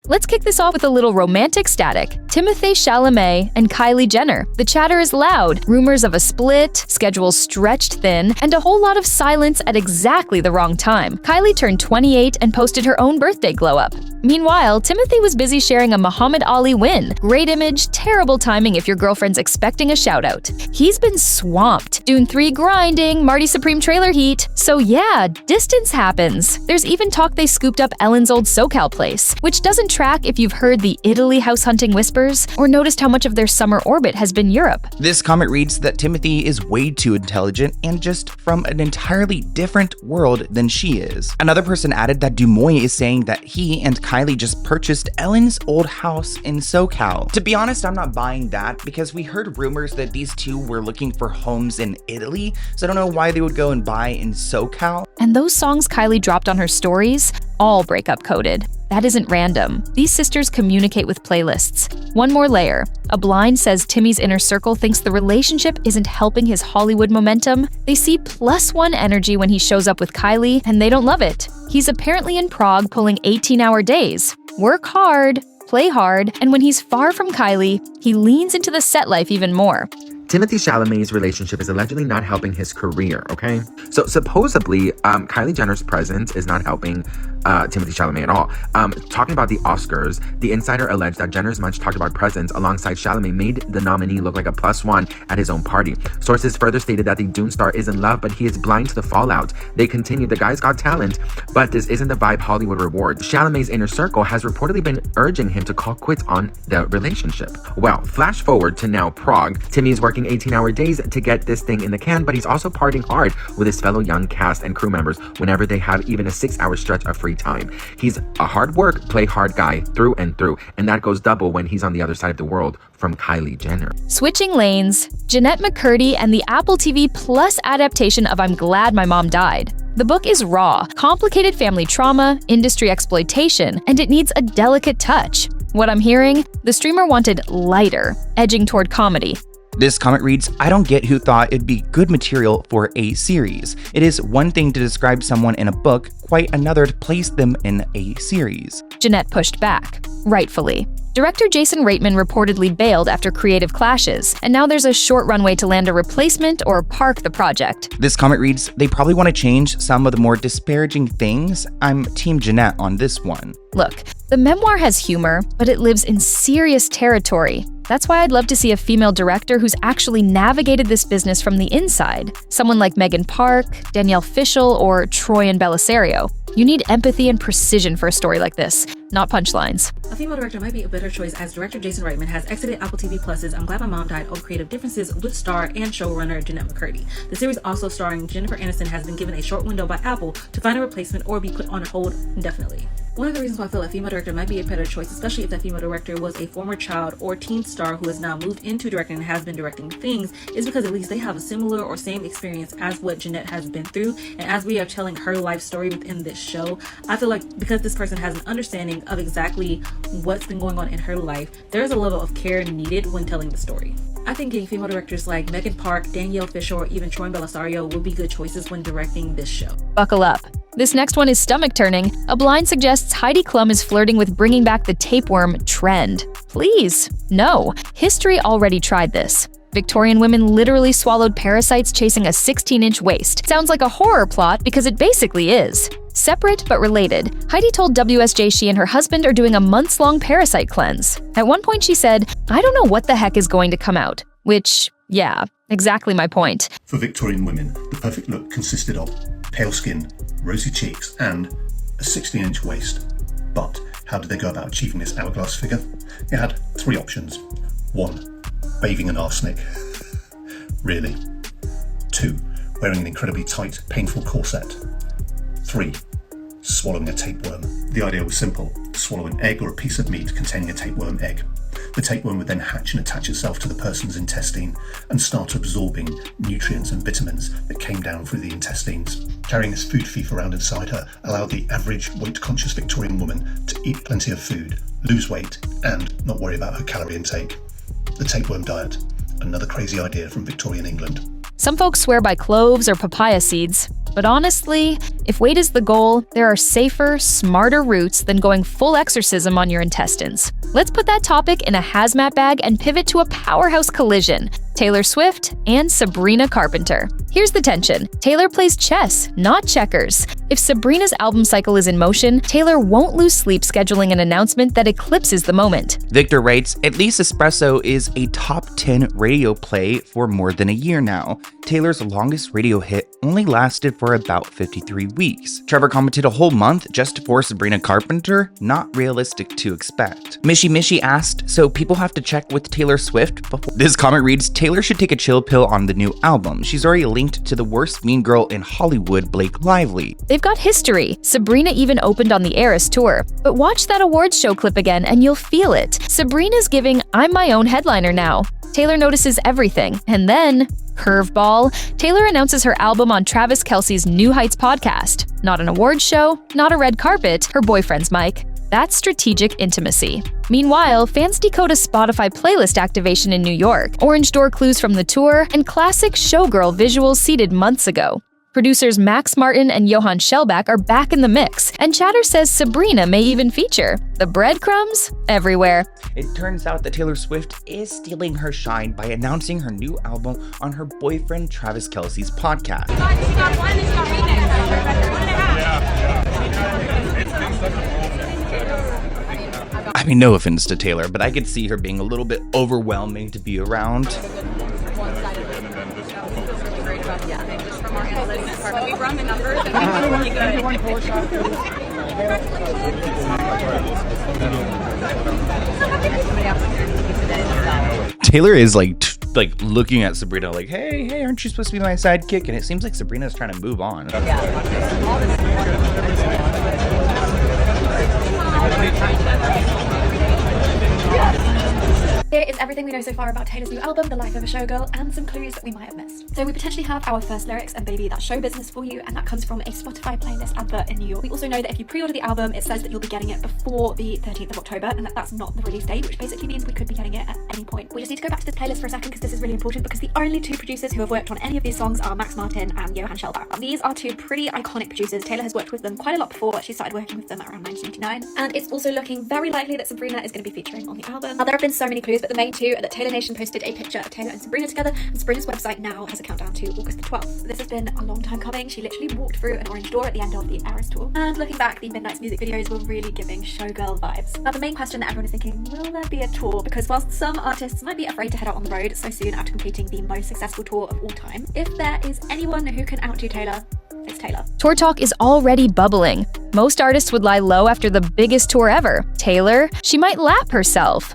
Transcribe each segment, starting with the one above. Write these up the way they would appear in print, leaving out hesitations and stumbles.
Let's kick this off with a little romantic static. TIMOTHÉE CHALAMET and Kylie Jenner. The chatter is loud, rumors of a split, schedules stretched thin, and a whole lot of silence at exactly the wrong time. Kylie turned 28 and posted her own birthday glow-up. Meanwhile, TIMOTHÉE was busy sharing a Muhammad Ali win. Great image, terrible timing if your girlfriend's expecting a shout-out. He's been swamped. Dune 3 grinding, Marty Supreme trailer heat. So yeah, distance happens. There's even talk they scooped up Ellen's old SoCal place, which doesn't track if you've heard the Italy house hunting whispers or noticed how much of their summer orbit has been Europe. This comment reads that TIMOTHÉE is way too intelligent and just from an entirely different world than she is. Another person added that Dumoy is saying that he and Kylie just purchased Ellen's old house in SoCal. To be honest, I'm not buying that because we heard rumors that these two were looking for homes in Italy, so I don't know why they would go and buy in SoCal. And those songs Kylie dropped on her stories, all breakup coded. That isn't random. These sisters communicate with playlists. One more layer. A blind says Timmy's inner circle thinks the relationship isn't helping his Hollywood momentum. They see +1 energy when he shows up with Kylie, and they don't love it. He's apparently in Prague pulling 18-hour days. Work hard, play hard, and when he's far from Kylie, he leans into the set life even more. TIMOTHÉE Chalamet's relationship is allegedly not helping his career, okay? So supposedly, Kylie Jenner's presence is not helping TIMOTHÉE Chalamet at all. Talking about the Oscars, the insider alleged that Jenner's much talked about presence alongside Chalamet made the nominee look like a +1 at his own party. Sources further stated that the Dune star is in love, but he is blind to the fallout. They continued, the guy's got talent, but this isn't the vibe Hollywood rewards. Chalamet's inner circle has reportedly been urging him to call quits on the relationship. Well, flash forward to now Prague. Timmy is working 18-hour days to get this thing in the can, but he's also partying hard with his fellow young cast and crew members whenever they have even a 6-hour stretch of free time. He's a hard work, play hard guy through and through, and that goes double when he's on the other side of the world from Kylie Jenner. Switching lanes, Jennette McCurdy and the Apple TV Plus adaptation of I'm Glad My Mom Died. The book is raw, complicated family trauma, industry exploitation, and it needs a delicate touch. What I'm hearing, the streamer wanted lighter, edging toward comedy. This comment reads, I don't get who thought it'd be good material for a series. It is one thing to describe someone in a book, quite another to place them in a series. Jennette pushed back, rightfully. Director Jason Reitman reportedly bailed after creative clashes, and now there's a short runway to land a replacement or park the project. This comment reads, they probably want to change some of the more disparaging things. I'm Team Jennette on this one. Look, the memoir has humor, but it lives in serious territory. That's why I'd love to see a female director who's actually navigated this business from the inside. Someone like Megan Park, Danielle Fishel, or Troyan Bellisario. You need empathy and precision for a story like this, not punchlines. A female director might be a better choice as director Jason Reitman has exited Apple TV Plus's I'm Glad My Mom Died over creative differences with star and showrunner Jennette McCurdy. The series, also starring Jennifer Aniston, has been given a short window by Apple to find a replacement or be put on hold indefinitely. One of the reasons why I feel a female director might be a better choice, especially if that female director was a former child or teen star who has now moved into directing and has been directing things, is because at least they have a similar or same experience as what Jennette has been through. And as we are telling her life story within this show, I feel like because this person has an understanding of exactly what's been going on in her life, there's a level of care needed when telling the story. I think getting female directors like Megan Park, Danielle Fishel, or even Troyan Bellisario would be good choices when directing this show. Buckle up. This next one is stomach-turning. A blind suggests Heidi Klum is flirting with bringing back the tapeworm trend. Please, no. History already tried this. Victorian women literally swallowed parasites chasing a 16-inch waist. Sounds like a horror plot because it basically is. Separate but related, Heidi told WSJ she and her husband are doing a months-long parasite cleanse. At one point she said, I don't know what the heck is going to come out. Which, yeah, exactly my point. For Victorian women, the perfect look consisted of pale skin, rosy cheeks, and a 16-inch waist. But how did they go about achieving this hourglass figure? It had 3 options. 1. Bathing in arsenic. Really? 2. Wearing an incredibly tight, painful corset. 3. Swallowing a tapeworm. The idea was simple. Swallow an egg or a piece of meat containing a tapeworm egg. The tapeworm would then hatch and attach itself to the person's intestine and start absorbing nutrients and vitamins that came down through the intestines. Carrying this food thief around inside her allowed the average weight-conscious Victorian woman to eat plenty of food, lose weight, and not worry about her calorie intake. The tapeworm diet, another crazy idea from Victorian England. Some folks swear by cloves or papaya seeds, but honestly, If weight is the goal, there are safer, smarter routes than going full exorcism on your intestines. Let's put that topic in a hazmat bag and pivot to a powerhouse collision: Taylor Swift and Sabrina Carpenter. Here's the tension. Taylor plays chess, not checkers. If Sabrina's album cycle is in motion, Taylor won't lose sleep scheduling an announcement that eclipses the moment. Victor writes, "At least Espresso is a top 10 radio play for more than a year now. Taylor's longest radio hit only lasted for about 53 weeks. Trevor commented a whole month just for Sabrina Carpenter? Not realistic to expect." Mishy asked, "So people have to check with Taylor Swift before?" This comment reads, "Taylor should take a chill pill on the new album. She's already linked to the worst mean girl in Hollywood, Blake Lively." They've got history. Sabrina even opened on the Eras tour. But watch that awards show clip again and you'll feel it. Sabrina's giving "I'm my own headliner now." Taylor notices everything. And then, curveball, Taylor announces her album on Travis Kelce's New Heights podcast. Not an awards show, not a red carpet, her boyfriend's mic. That's strategic intimacy. Meanwhile, fans decode a Spotify playlist activation in New York, orange door clues from the tour, and classic showgirl visuals seeded months ago. Producers Max Martin and Johann Shellback are back in the mix, and chatter says Sabrina may even feature. The breadcrumbs? Everywhere. It turns out that Taylor Swift is stealing her shine by announcing her new album on her boyfriend Travis Kelce's podcast. I mean, no offense to Taylor, but I could see her being a little bit overwhelming to be around. We run the numbers and we're really good. Taylor is like looking at Sabrina like, hey, aren't you supposed to be my sidekick? And it seems like Sabrina's trying to move on. Here is everything we know so far about Taylor's new album, The Life of a Showgirl, and some clues that we might have missed. So we potentially have our first lyrics and baby, that's show business for you, and that comes from a Spotify playlist advert in New York. We also know that if you pre-order the album, it says that you'll be getting it before the 13th of October, and that's not the release date, which basically means we could be getting it at any point. We just need to go back to this playlist for a second because this is really important, because the only two producers who have worked on any of these songs are Max Martin and Johann Shellback. These are two pretty iconic producers. Taylor has worked with them quite a lot before. She started working with them around 1999, and it's also looking very likely that Sabrina is going to be featuring on the album. Now, there have been so many clues, but the main two are that Taylor Nation posted a picture of Taylor and Sabrina together, and Sabrina's website now has a countdown to August the 12th. This has been a long time coming. She literally walked through an orange door at the end of the Eras tour. And looking back, the Midnight's music videos were really giving showgirl vibes. Now, the main question that everyone is thinking, will there be a tour? Because whilst some artists might be afraid to head out on the road so soon after completing the most successful tour of all time, if there is anyone who can outdo Taylor, it's Taylor. Tour talk is already bubbling. Most artists would lie low after the biggest tour ever. Taylor, she might lap herself.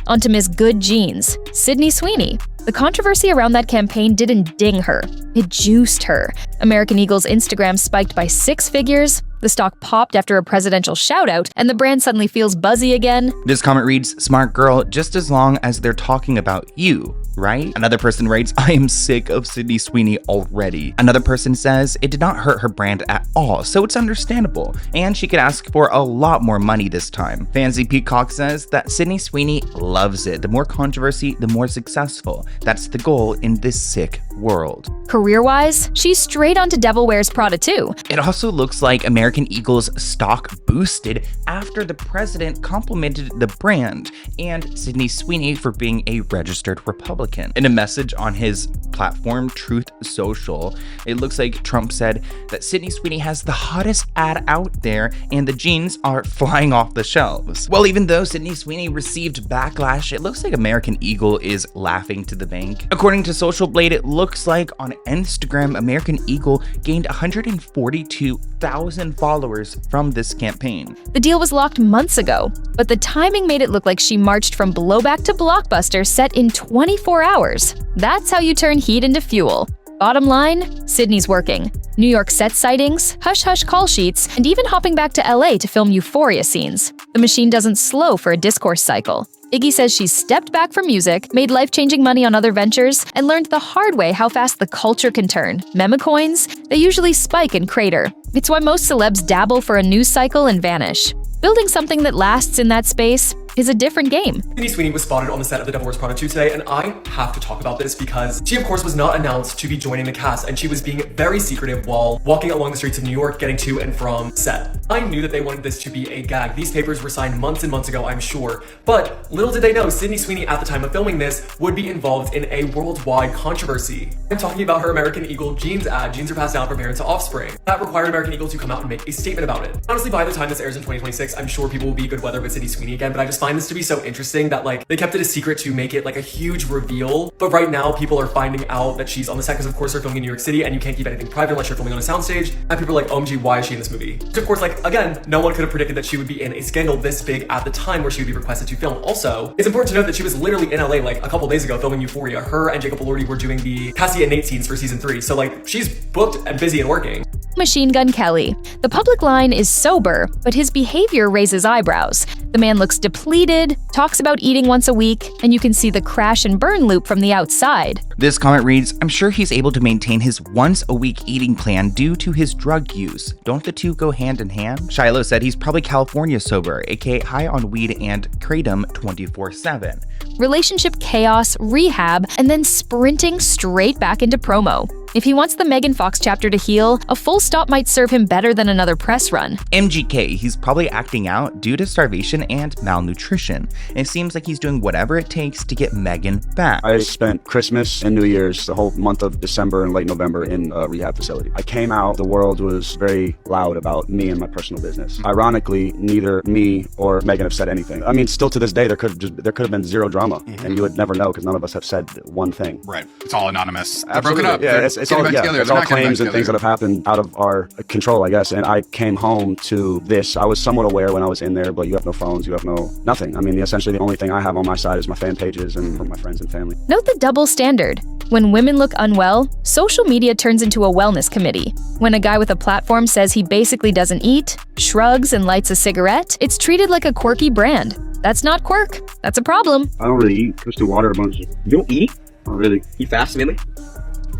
Onto Miss Good Jeans, Sydney Sweeney. The controversy around that campaign didn't ding her, it juiced her. American Eagle's Instagram spiked by 6 figures, the stock popped after a presidential shoutout, and the brand suddenly feels buzzy again. This comment reads, "Smart girl, just as long as they're talking about you, right?" Another person writes, "I am sick of Sydney Sweeney already." Another person says, "It did not hurt her brand at all, so it's understandable, and she could ask for a lot more money this time." Fancy Peacock says that Sydney Sweeney loves it. The more controversy, the more successful. That's the goal in this sick world. Career-wise, she's straight onto Devil Wears Prada too. It also looks like American Eagle's stock boosted after the president complimented the brand and Sydney Sweeney for being a registered Republican. In a message on his platform, Truth Social, it looks like Trump said that Sydney Sweeney has the hottest ad out there and the jeans are flying off the shelves. Well, even though Sydney Sweeney received backlash, it looks like American Eagle is laughing to the bank. According to Social Blade, it looks like on Instagram, American Eagle gained 142,000 followers from this campaign. The deal was locked months ago, but the timing made it look like she marched from blowback to blockbuster set in 24 hours. That's how you turn heat into fuel. Bottom line, Sydney's working. New York set sightings, hush-hush call sheets, and even hopping back to LA to film Euphoria scenes. The machine doesn't slow for a discourse cycle. Iggy says she's stepped back from music, made life-changing money on other ventures, and learned the hard way how fast the culture can turn. Meme coins? They usually spike and crater. It's why most celebs dabble for a news cycle and vanish. Building something that lasts in that space, is a different game. Sydney Sweeney was spotted on the set of The Devil Wears Prada 2 today, and I have to talk about this because she, of course, was not announced to be joining the cast, and she was being very secretive while walking along the streets of New York, getting to and from set. I knew that they wanted this to be a gag. These papers were signed months and months ago, I'm sure, but little did they know Sydney Sweeney at the time of filming this would be involved in a worldwide controversy. I'm talking about her American Eagle jeans ad, jeans are passed down from parents to offspring. That required American Eagle to come out and make a statement about it. Honestly, by the time this airs in 2026, I'm sure people will be good weather with Sydney Sweeney again, but I just find this to be so interesting that like they kept it a secret to make it like a huge reveal. But right now people are finding out that she's on the set because of course they're filming in New York City and you can't keep anything private unless you're filming on a soundstage. And people are like, OMG, why is she in this movie? Which of course, like again, no one could have predicted that she would be in a scandal this big at the time where she would be requested to film. Also, it's important to note that she was literally in LA like a couple days ago filming Euphoria. Her and Jacob Elordi were doing the Cassie and Nate scenes for season 3. So like she's booked and busy and working. Machine Gun Kelly. The public line is sober, but his behavior raises eyebrows. The man looks depleted, talks about eating once a week, and you can see the crash and burn loop from the outside. This comment reads, I'm sure he's able to maintain his once-a-week eating plan due to his drug use. Don't the two go hand in hand? Shiloh said he's probably California sober, aka high on weed and kratom 24/7. Relationship chaos, rehab, and then sprinting straight back into promo. If he wants the Megan Fox chapter to heal, a full stop might serve him better than another press run. MGK, he's probably acting out due to starvation and malnutrition. It seems like he's doing whatever it takes to get Megan back. I spent Christmas and New Year's, the whole month of December and late November in a rehab facility. I came out, the world was very loud about me and my personal business. Ironically, neither me or Megan have said anything. I mean, still to this day, there could have been zero drama, and you would never know because none of us have said one thing. Right. It's all anonymous. They're Absolutely. broken up. Yeah, it's all claims and things that have happened out of our control, I guess. And I came home to this. I was somewhat aware when I was in there, but you have no phones, you have nothing. I mean, essentially the only thing I have on my side is my fan pages and from my friends and family. Note the double standard. When women look unwell, social media turns into a wellness committee. When a guy with a platform says he basically doesn't eat, shrugs, and lights a cigarette, it's treated like a quirky brand. That's not quirk. That's a problem. I don't really eat. Just do water a bunch. You don't eat? Not really. You fast, mainly?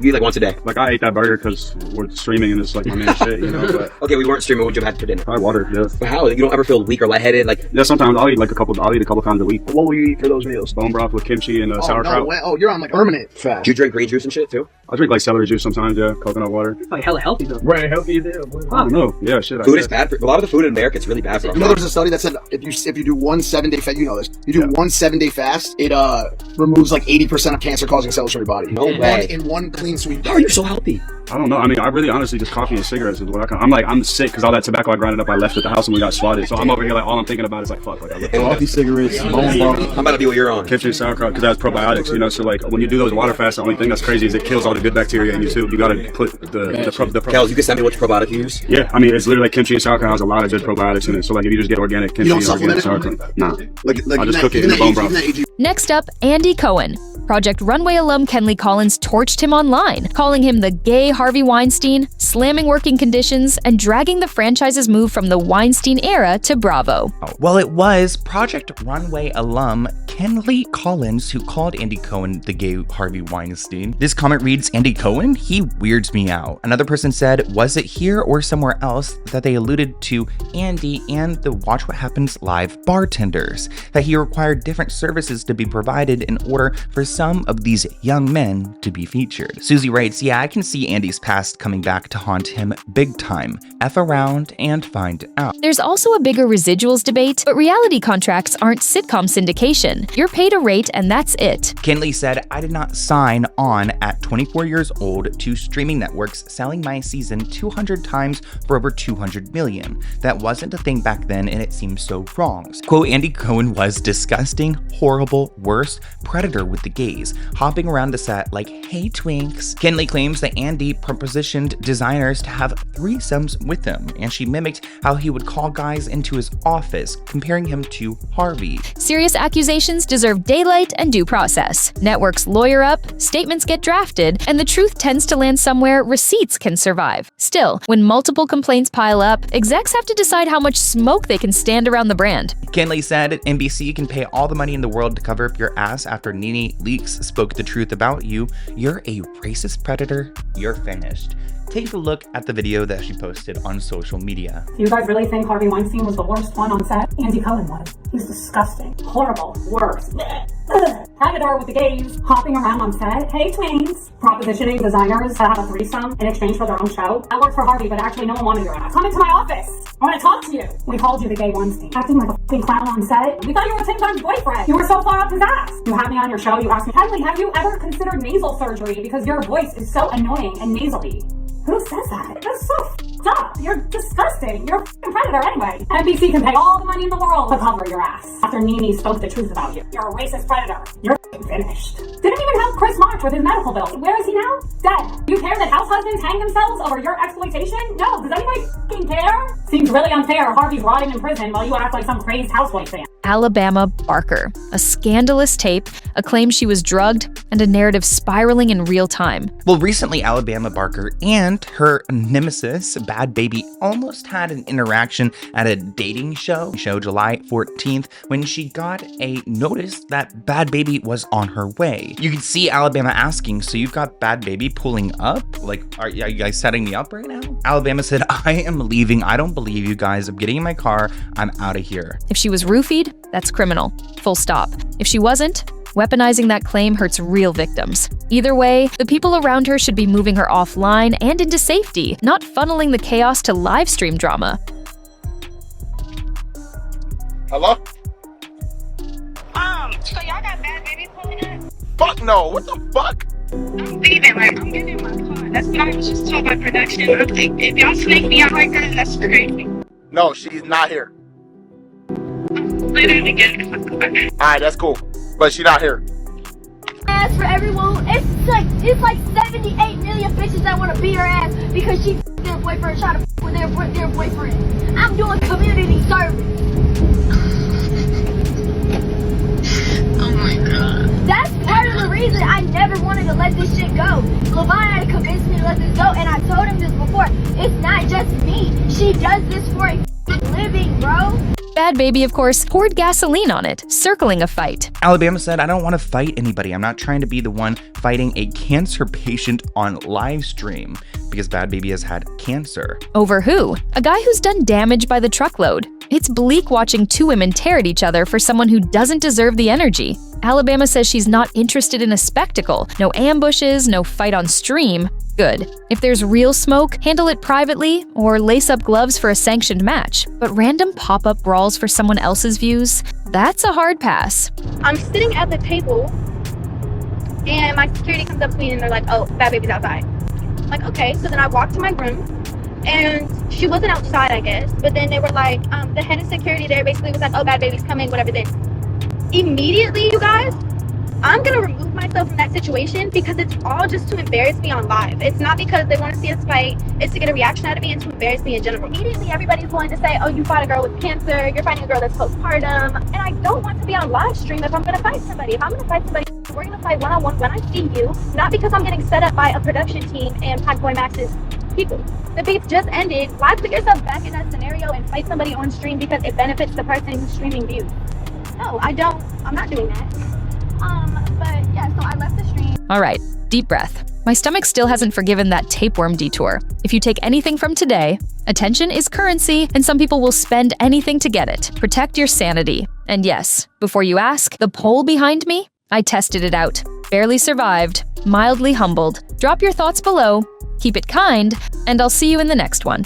You eat like once a day? Like, I ate that burger because we're streaming and it's like my main shit, you know? But okay, we weren't streaming. What would you have had for dinner? probably water, yeah. But how? You don't ever feel weak or lightheaded? Like, Yeah, sometimes I'll eat a couple times a week. What will you eat for those meals? Bone broth with kimchi and sauerkraut. Oh, you're on like permanent fast. Do you drink green juice and shit too? I drink like celery juice sometimes, yeah, coconut water. Like hella healthy though. Right, healthy as hell. I don't know. Yeah, shit. Food is bad for a lot of the food in America. It's really bad for us. You know, there was a study that said if you do one 7-day fast, you know this. You do one 7-day fast, it removes like 80% of cancer-causing cells from your body. No way. In one clean sweep. How are you so healthy? I don't know. I mean, I really honestly just coffee and cigarettes is what I'm sick because all that tobacco I grinded up, I left at the house when we got swatted. So I'm over here like all I'm thinking about is like fuck. Like I coffee, cigarettes, bone broth. I'm about to be what you're on. Kimchi and sauerkraut because that's probiotics, you know. So like when you do those water fasts, the only thing that's crazy is it kills all the good bacteria in you too. You gotta put the Kels, you can send me which probiotic you use. Yeah, I mean it's literally like kimchi and sauerkraut has a lot of good probiotics in it. So like if you just get organic kimchi and organic sauerkraut, nah. I'll just cook it in the bone broth. Next up, Andy Cohen. Project Runway alum Kenley Collins torched him online, calling him the gay Harvey Weinstein, slamming working conditions, and dragging the franchise's move from the Weinstein era to Bravo. Well, it was Project Runway alum Kenley Collins who called Andy Cohen the gay Harvey Weinstein. This comment reads, Andy Cohen? He weirds me out. Another person said, was it here or somewhere else that they alluded to Andy and the Watch What Happens Live bartenders, that he required different services to be provided in order for some of these young men to be featured. Susie writes, yeah, I can see Andy's past coming back to haunt him big time. F around and find out. There's also a bigger residuals debate, but reality contracts aren't sitcom syndication. You're paid a rate and that's it. Kenley said, I did not sign on at 24 years old to streaming networks selling my season 200 times for over 200 million. That wasn't a thing back then and it seems so wrong. Quote, Andy Cohen was disgusting, horrible, worst predator with the gays, hopping around the set like, hey twinks. Kenley claims that Andy propositioned designers to have threesomes with him, and she mimicked how he would call guys into his office, comparing him to Harvey. Serious accusations deserve daylight and due process. Networks lawyer up, statements get drafted, and the truth tends to land somewhere receipts can survive. Still, when multiple complaints pile up, execs have to decide how much smoke they can stand around the brand. Kenley said NBC can pay all the money in the world to cover up your ass after Nene leaves Cheeks spoke the truth about you. You're a racist predator. You're finished. Take a look at the video that she posted on social media. You guys really think Harvey Weinstein was the worst one on set? Andy Cohen was. He's disgusting. Horrible. Worse. Predator with the gays hopping around on set. Hey, twins. Propositioning designers to have a threesome in exchange for their own show. I worked for Harvey, but actually no one wanted your ass. Come into my office. I want to talk to you. We called you the gay Weinstein. Acting like a f***ing clown on set. We thought you were Tim Gunn's boyfriend. You were so far up his ass. You had me on your show. You asked me, Kylie, have you ever considered nasal surgery? Because your voice is so annoying and nasally. Who says that? That's so f***ed up. You're disgusting. You're a f***ing predator anyway. NBC can pay all the money in the world to cover your ass. After Nene spoke the truth about you. You're a racist predator. You're f***ing finished. Didn't even help Chris March with his medical bills. Where is he now? Dead. You care that house husbands hang themselves over your exploitation? No. Does anybody f***ing care? Seems really unfair. Harvey's rotting in prison while you act like some crazed housewife fan. Alabama Barker, a scandalous tape, a claim she was drugged, and a narrative spiraling in real time. Well, recently Alabama Barker and her nemesis, Bad Baby, almost had an interaction at a dating show July 14th, when she got a notice that Bad Baby was on her way. You can see Alabama asking, so you've got Bad Baby pulling up? Like, are you guys setting me up right now? Alabama said, I am leaving. I don't believe you guys. I'm getting in my car. I'm out of here. If she was roofied, that's criminal. Full stop. If she wasn't, weaponizing that claim hurts real victims. Either way, the people around her should be moving her offline and into safety, not funneling the chaos to live stream drama. Hello? So y'all got Bad Baby pulling up? Fuck no, what the fuck? I'm leaving, like, I'm getting in my car. That's what I was just told by production. I'm like, if y'all snake me out like that, that's crazy. No, she's not here. Literally getting in my car. Alright, that's cool. But she's not here. Ass for everyone. It's like 78 million bitches that want to beat her ass because she their boyfriend trying to with their boyfriend. I'm doing community service. Oh my god. That's part of the reason I never wanted to let this shit go. LeVon had to convince me to let this go, and I told him this before. It's not just me. She does this for a living, bro. Bad Baby, of course, poured gasoline on it, circling a fight. Alabama said, I don't want to fight anybody. I'm not trying to be the one fighting a cancer patient on live stream because Bad Baby has had cancer. Over who? A guy who's done damage by the truckload. It's bleak watching two women tear at each other for someone who doesn't deserve the energy. Alabama says she's not interested in a spectacle. No ambushes, no fight on stream. Good. If there's real smoke, handle it privately or lace up gloves for a sanctioned match. But random pop-up brawls for someone else's views? That's a hard pass. I'm sitting at the table and my security comes up to me and they're like, oh, Bad Baby's outside. I'm like, okay. So then I walked to my room and she wasn't outside, I guess. But then they were like, the head of security there basically was like, oh, Bad Baby's coming, whatever then. Immediately, you guys, I'm gonna remove myself from that situation because it's all just to embarrass me on live. It's not because they want to see us fight, it's to get a reaction out of me and to embarrass me in general. Immediately everybody's going to say, oh, you fought a girl with cancer, you're fighting a girl that's postpartum, and I don't want to be on live stream if I'm gonna fight somebody. If I'm gonna fight somebody, we're gonna fight one-on-one when I see you, not because I'm getting set up by a production team and Pac Boy Max's people. The beef just ended. Why put yourself back in that scenario and fight somebody on stream because it benefits the person who's streaming views? No, I don't. I'm not doing that. But yeah, so I left the stream. All right, deep breath. My stomach still hasn't forgiven that tapeworm detour. If you take anything from today, attention is currency, and some people will spend anything to get it. Protect your sanity. And yes, before you ask, the poll behind me, I tested it out. Barely survived, mildly humbled. Drop your thoughts below, keep it kind, and I'll see you in the next one.